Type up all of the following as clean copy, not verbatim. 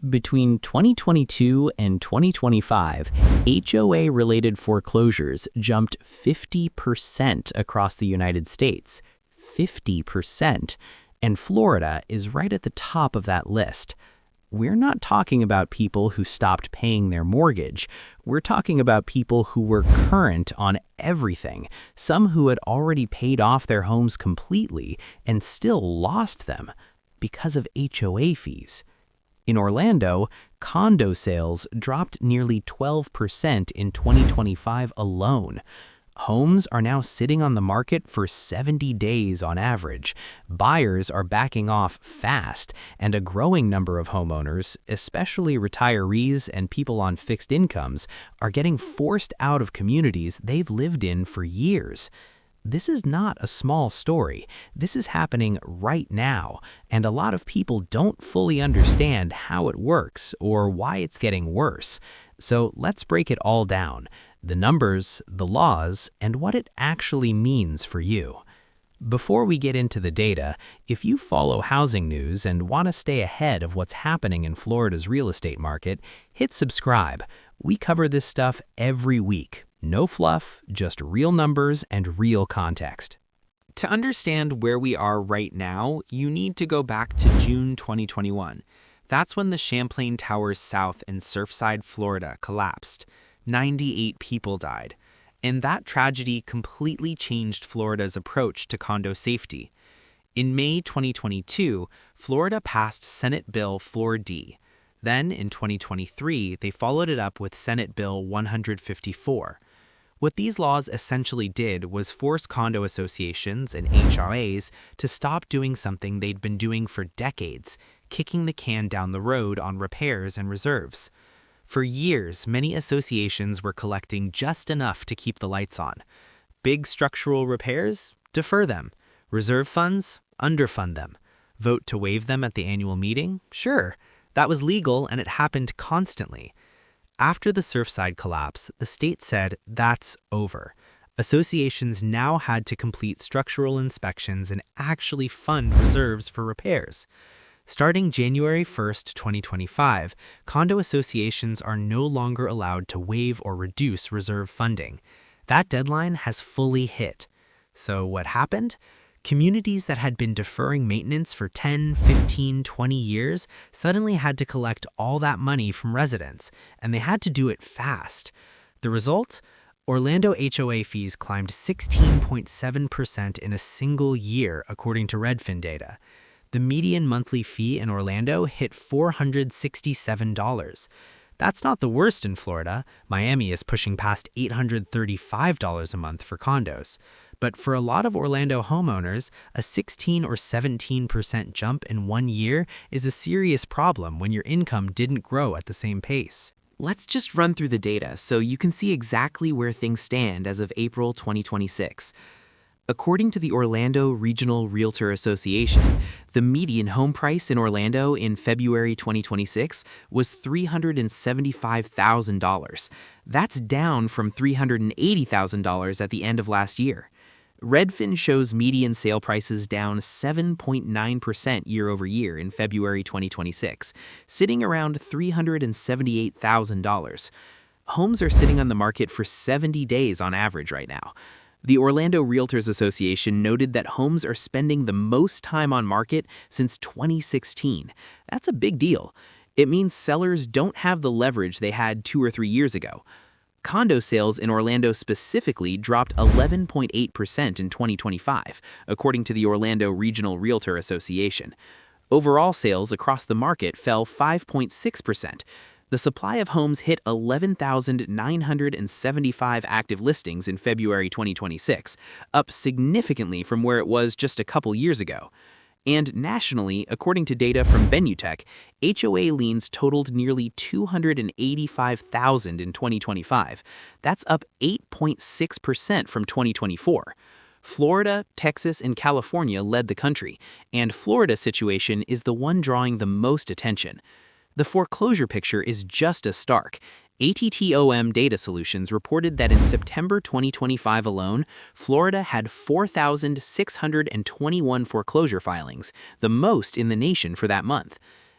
Between 2022 and 2025, HOA-related foreclosures jumped 50% across the United States. 50%. And Florida is right at the top of that list. We're not talking about people who stopped paying their mortgage. We're talking about people who were current on everything, some who had already paid off their homes completely and still lost them because of HOA fees. In Orlando, condo sales dropped nearly 12% in 2025 alone. Homes are now sitting on the market for 70 days on average. Buyers are backing off fast, and a growing number of homeowners, especially retirees and people on fixed incomes, are getting forced out of communities they've lived in for years. This is not a small story. This is happening right now, and a lot of people don't fully understand how it works or why it's getting worse. So let's break it all down: the numbers, the laws, and what it actually means for you. Before we get into the data, if you follow housing news and want to stay ahead of what's happening in Florida's real estate market, hit subscribe. We cover this stuff every week. No fluff, just real numbers and real context. To understand where we are right now, you need to go back to June 2021. That's when the Champlain Towers South in Surfside, Florida collapsed. 98 people died. And that tragedy completely changed Florida's approach to condo safety. In May 2022, Florida passed Senate Bill 4D. Then, in 2023, they followed it up with Senate Bill 154. What these laws essentially did was force condo associations and HOAs to stop doing something they'd been doing for decades, kicking the can down the road on repairs and reserves. For years, many associations were collecting just enough to keep the lights on. Big structural repairs? Defer them. Reserve funds? Underfund them. Vote to waive them at the annual meeting? Sure. That was legal, and it happened constantly. After the Surfside collapse, the state said that's over. Associations now had to complete structural inspections and actually fund reserves for repairs. Starting January 1st, 2025, condo associations are no longer allowed to waive or reduce reserve funding. That deadline has fully hit. So what happened? Communities that had been deferring maintenance for 10, 15, 20 years suddenly had to collect all that money from residents, and they had to do it fast. The result? Orlando HOA fees climbed 16.7% in a single year, according to Redfin data. The median monthly fee in Orlando hit $467. That's not the worst in Florida. Miami is pushing past $835 a month for condos. But for a lot of Orlando homeowners, a 16 or 17% jump in 1 year is a serious problem when your income didn't grow at the same pace. Let's just run through the data so you can see exactly where things stand as of April 2026. According to the Orlando Regional Realtor Association, the median home price in Orlando in February 2026 was $375,000. That's down from $380,000 at the end of last year. Redfin shows median sale prices down 7.9% year over year in February 2026, sitting around $378,000. Homes are sitting on the market for 70 days on average right now. The Orlando Realtors Association noted that homes are spending the most time on market since 2016. That's a big deal. It means sellers don't have the leverage they had 2 or 3 years ago. Condo sales in Orlando specifically dropped 11.8% in 2025, according to the Orlando Regional Realtor Association. Overall sales across the market fell 5.6%. The supply of homes hit 11,975 active listings in February 2026, up significantly from where it was just a couple years ago. And nationally, according to data from Benutech, HOA liens totaled nearly 285,000 in 2025. That's up 8.6% from 2024. Florida, Texas, and California led the country, and Florida's situation is the one drawing the most attention. The foreclosure picture is just as stark. ATTOM Data Solutions reported that in September 2025 alone, Florida had 4,621 foreclosure filings, the most in the nation for that month.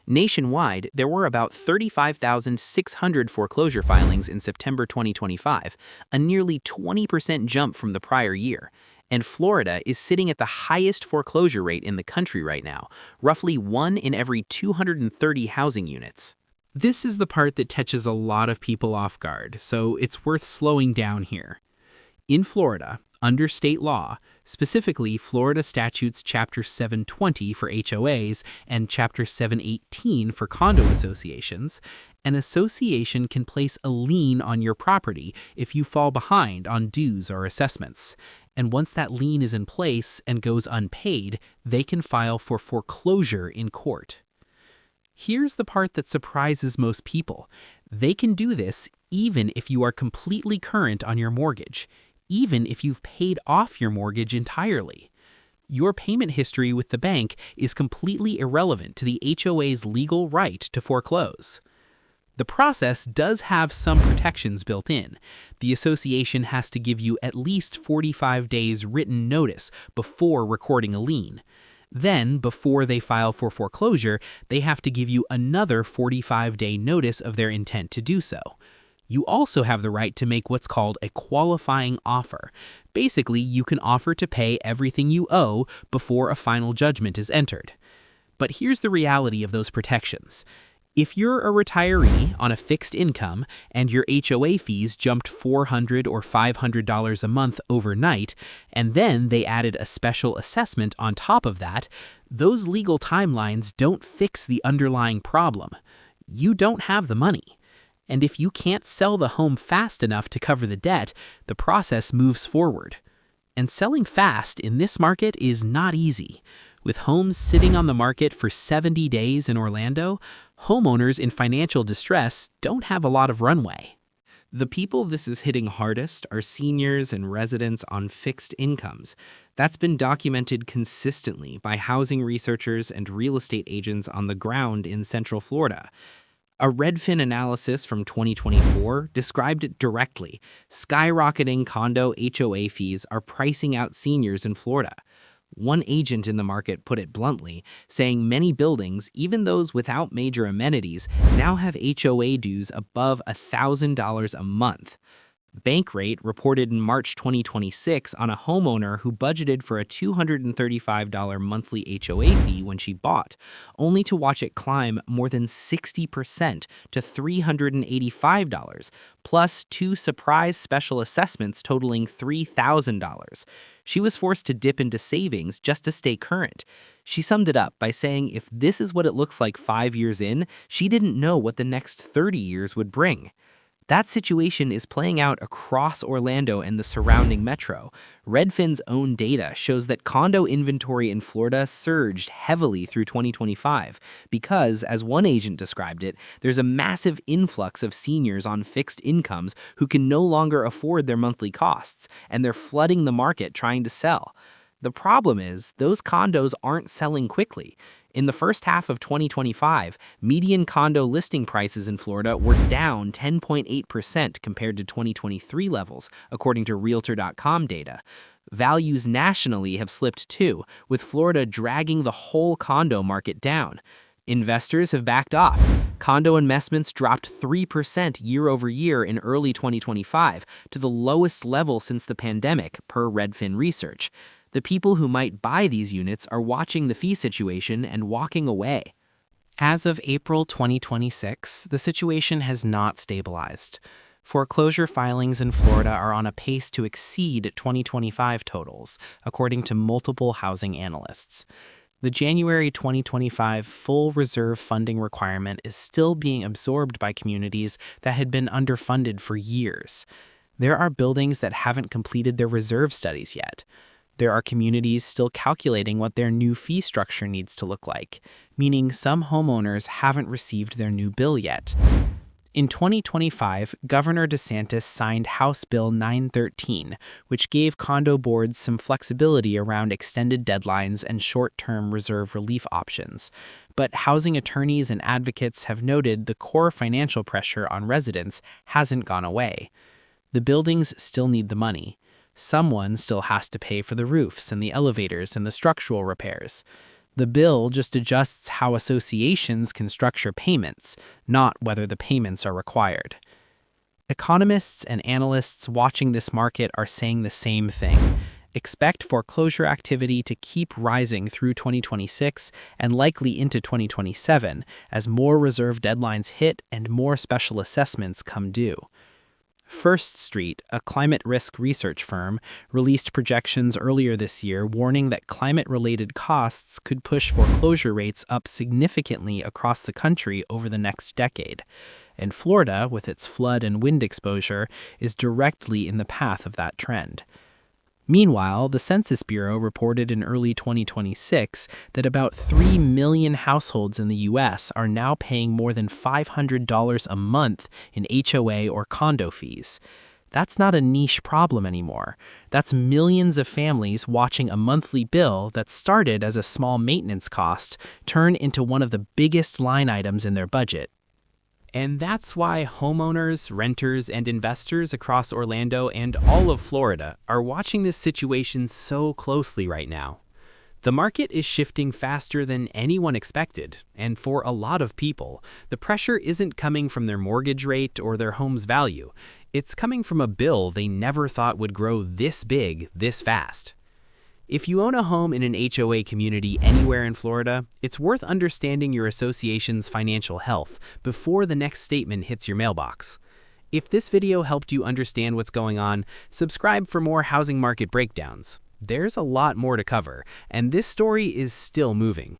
Nationwide, there were about 35,600 foreclosure filings in September 2025, a nearly 20% jump from the prior year. And Florida is sitting at the highest foreclosure rate in the country right now, roughly 1 in every 230 housing units. This is the part that catches a lot of people off guard, so it's worth slowing down here. In Florida, under state law, specifically Florida Statutes Chapter 720 for HOAs and Chapter 718 for condo associations, an association can place a lien on your property if you fall behind on dues or assessments. And once that lien is in place and goes unpaid, they can file for foreclosure in court. Here's the part that surprises most people. They can do this even if you are completely current on your mortgage, even if you've paid off your mortgage entirely. Your payment history with the bank is completely irrelevant to the HOA's legal right to foreclose. The process does have some protections built in. The association has to give you at least 45 days written notice before recording a lien. Then, before they file for foreclosure, they have to give you another 45-day notice of their intent to do so. You also have the right to make what's called a qualifying offer. Basically, you can offer to pay everything you owe before a final judgment is entered. But here's the reality of those protections. If you're a retiree on a fixed income and your HOA fees jumped $400 or $500 a month overnight, and then they added a special assessment on top of that, those legal timelines don't fix the underlying problem. You don't have the money. And if you can't sell the home fast enough to cover the debt, the process moves forward. And selling fast in this market is not easy. With homes sitting on the market for 70 days in Orlando, homeowners in financial distress don't have a lot of runway. The people this is hitting hardest are seniors and residents on fixed incomes. That's been documented consistently by housing researchers and real estate agents on the ground in Central Florida. A Redfin analysis from 2024 described it directly. Skyrocketing condo HOA fees are pricing out seniors in Florida. One agent in the market put it bluntly, saying many buildings, even those without major amenities, now have HOA dues above $1,000 a month. Bankrate reported in March 2026 on a homeowner who budgeted for a $235 monthly HOA fee when she bought, only to watch it climb more than 60% to $385, plus 2 surprise special assessments totaling $3,000. She was forced to dip into savings just to stay current. She summed it up by saying if this is what it looks like 5 years in, she didn't know what the next 30 years would bring. That situation is playing out across Orlando and the surrounding metro. Redfin's own data shows that condo inventory in Florida surged heavily through 2025 because, as one agent described it, there's a massive influx of seniors on fixed incomes who can no longer afford their monthly costs, and they're flooding the market trying to sell. The problem is, those condos aren't selling quickly. In the first half of 2025, median condo listing prices in Florida were down 10.8% compared to 2023 levels, according to Realtor.com data. Values nationally have slipped too, with Florida dragging the whole condo market down. Investors have backed off. Condo investments dropped 3% year over year in early 2025 to the lowest level since the pandemic, per Redfin research. The people who might buy these units are watching the fee situation and walking away. As of April 2026, the situation has not stabilized. Foreclosure filings in Florida are on a pace to exceed 2025 totals, according to multiple housing analysts. The January 2025 full reserve funding requirement is still being absorbed by communities that had been underfunded for years. There are buildings that haven't completed their reserve studies yet. There are communities still calculating what their new fee structure needs to look like, meaning some homeowners haven't received their new bill yet. In 2025, Governor DeSantis signed House Bill 913, which gave condo boards some flexibility around extended deadlines and short-term reserve relief options. But housing attorneys and advocates have noted the core financial pressure on residents hasn't gone away. The buildings still need the money. Someone still has to pay for the roofs and the elevators and the structural repairs. The bill just adjusts how associations can structure payments, not whether the payments are required. Economists and analysts watching this market are saying the same thing. Expect foreclosure activity to keep rising through 2026 and likely into 2027 as more reserve deadlines hit and more special assessments come due. First Street, a climate risk research firm, released projections earlier this year warning that climate-related costs could push foreclosure rates up significantly across the country over the next decade. And Florida, with its flood and wind exposure, is directly in the path of that trend. Meanwhile, the Census Bureau reported in early 2026 that about 3 million households in the U.S. are now paying more than $500 a month in HOA or condo fees. That's not a niche problem anymore. That's millions of families watching a monthly bill that started as a small maintenance cost turn into one of the biggest line items in their budget. And that's why homeowners, renters, and investors across Orlando and all of Florida are watching this situation so closely right now. The market is shifting faster than anyone expected, and for a lot of people, the pressure isn't coming from their mortgage rate or their home's value. It's coming from a bill they never thought would grow this big, this fast. If you own a home in an HOA community anywhere in Florida, it's worth understanding your association's financial health before the next statement hits your mailbox. If this video helped you understand what's going on, subscribe for more housing market breakdowns. There's a lot more to cover, and this story is still moving.